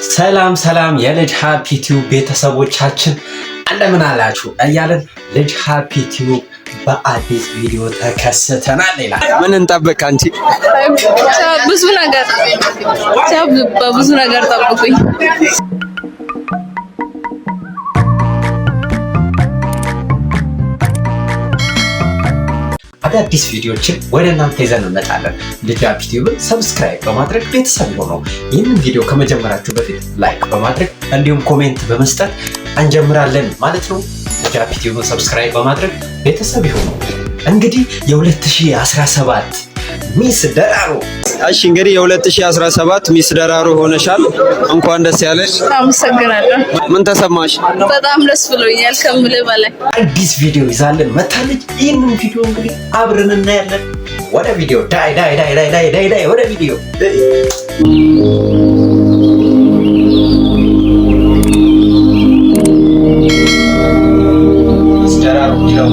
ሰላም የልጅ ሃፒ ቲዩብ ቤተሰቦቻችን እንደምን አላችሁ እያለን ልጅ ሃፒ ቲዩብ በአዲስ ቪዲዮ ተከስተናል ይላል። ምን እንጠብቅ አንቺ? በብዙ ነገር ጠብቁኝ። አዳዲስ ቪዲዮችን ወደ እናንተ ይዘን እንመጣለን። ልጅ ሃፒ ቲዩብን ሰብስክራይብ በማድረግ ቤተሰብ ይሁኑ። ይህንን ቪዲዮ ከመጀመራችሁ በፊት ላይክ በማድረግ እንዲሁም ኮሜንት በመስጠት እንጀምራለን ማለት ነው። ልጅ ሃፒ ቲዩብን ሰብስክራይብ በማድረግ ቤተሰብ ይሁኑ። እንግዲህ የ2017 ሚስ ደራሮ እሺ እንግዲህ የ2017 ሚስ ደራሮ ሆነሻል። እንኳን ደስ ያለሽ። አመሰግናለሁ። ምን ተሰማሽ? በጣም ደስ ብሎኛል ከምልህ በላይ። አዲስ ቪዲዮ ይዛለን መታለች። ይህንን ቪዲዮ እንግዲህ አብረን እናያለን። ወደ ቪዲዮ ዳይ ወደ ቪዲዮ ሚስ ደራሮ ነው።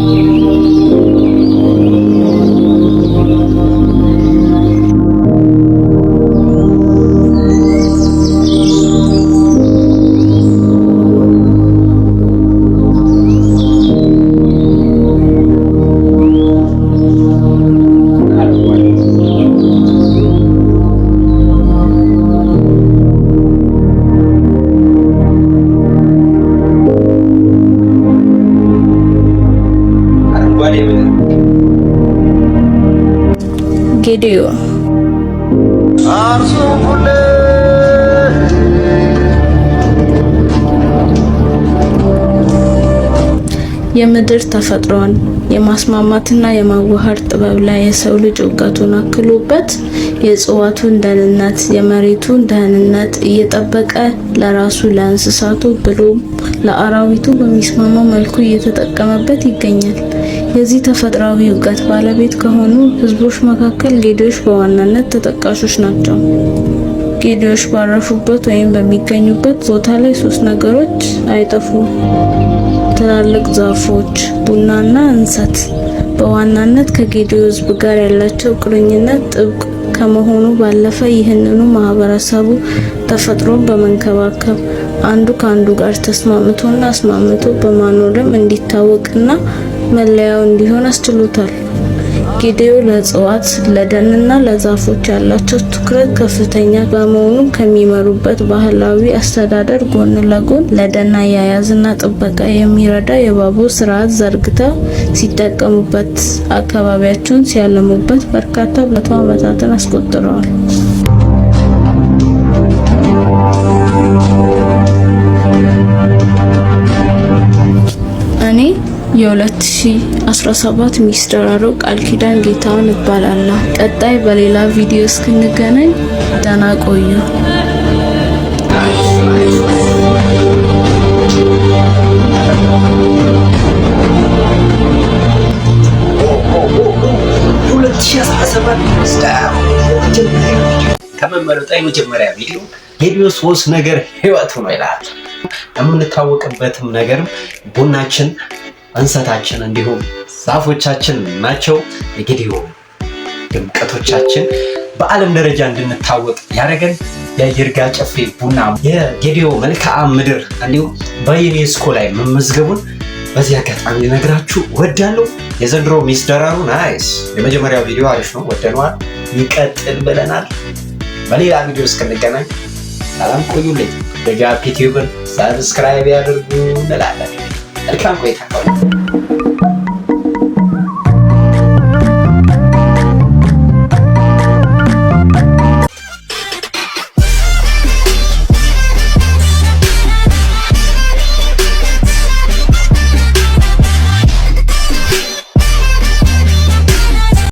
ጌዲዮ የምድር ተፈጥሮን የማስማማትና የማዋሃድ ጥበብ ላይ የሰው ልጅ እውቀቱን አክሎበት የእጽዋቱን ደህንነት የመሬቱን ደህንነት እየጠበቀ ለራሱ ለእንስሳቱ ብሎም ለአራዊቱ በሚስማማ መልኩ እየተጠቀመበት ይገኛል። የዚህ ተፈጥሯዊ እውቀት ባለቤት ከሆኑ ህዝቦች መካከል ጌዲዮዎች በዋናነት ተጠቃሾች ናቸው። ጌዲዮዎች ባረፉበት ወይም በሚገኙበት ቦታ ላይ ሶስት ነገሮች አይጠፉም። ትላልቅ ዛፎች፣ ቡናና እንሰት። በዋናነት ከጌዲዮ ህዝብ ጋር ያላቸው ቁርኝነት ጥብቅ ከመሆኑ ባለፈ ይህንኑ ማህበረሰቡ ተፈጥሮን በመንከባከብ አንዱ ከአንዱ ጋር ተስማምቶና አስማምቶ በማኖርም እንዲታወቅና መለያው እንዲሆን አስችሎታል። ጌዲዮ ለእጽዋት ለደንና ለዛፎች ያላቸው ትኩረት ከፍተኛ በመሆኑ ከሚመሩበት ባህላዊ አስተዳደር ጎን ለጎን ለደን አያያዝና ጥበቃ የሚረዳ የባቡር ስርዓት ዘርግተው ሲጠቀሙበት አካባቢያቸውን ሲያለሙበት በርካታ መቶ ዓመታትን አስቆጥረዋል። እኔ የ2017 ሚስ ደራሮ ቃል ኪዳን ጌታውን እባላለሁ። ቀጣይ በሌላ ቪዲዮ እስክንገናኝ ደህና ቆዩ። ከመመረጡ የመጀመሪያ ቪዲዮ ጌዲዮ ሶስት ነገር ህይወቱ ነው ይላል። የምንታወቅበትም ነገርም ቡናችን እንሰታችን እንዲሁም ዛፎቻችን ናቸው። የጌዲዮ ድምቀቶቻችን በዓለም ደረጃ እንድንታወቅ ያደረገን የይርጋ ጨፌ ቡና የጌዲዮ መልክዓ ምድር እንዲሁም በዩኔስኮ ላይ መመዝገቡን በዚህ አጋጣሚ ልነግራችሁ እወዳለሁ። የዘንድሮ ሚስ ደራሮ ናይስ። የመጀመሪያው ቪዲዮ አሪፍ ነው፣ ወደነዋል። ይቀጥል ብለናል። በሌላ ቪዲዮ እስክንገናኝ ሰላም ቆዩልኝ። ልጅ ሃፒ ቲዩብን ሰብስክራይብ ያድርጉ እንላለን። መልካም ቆይታ።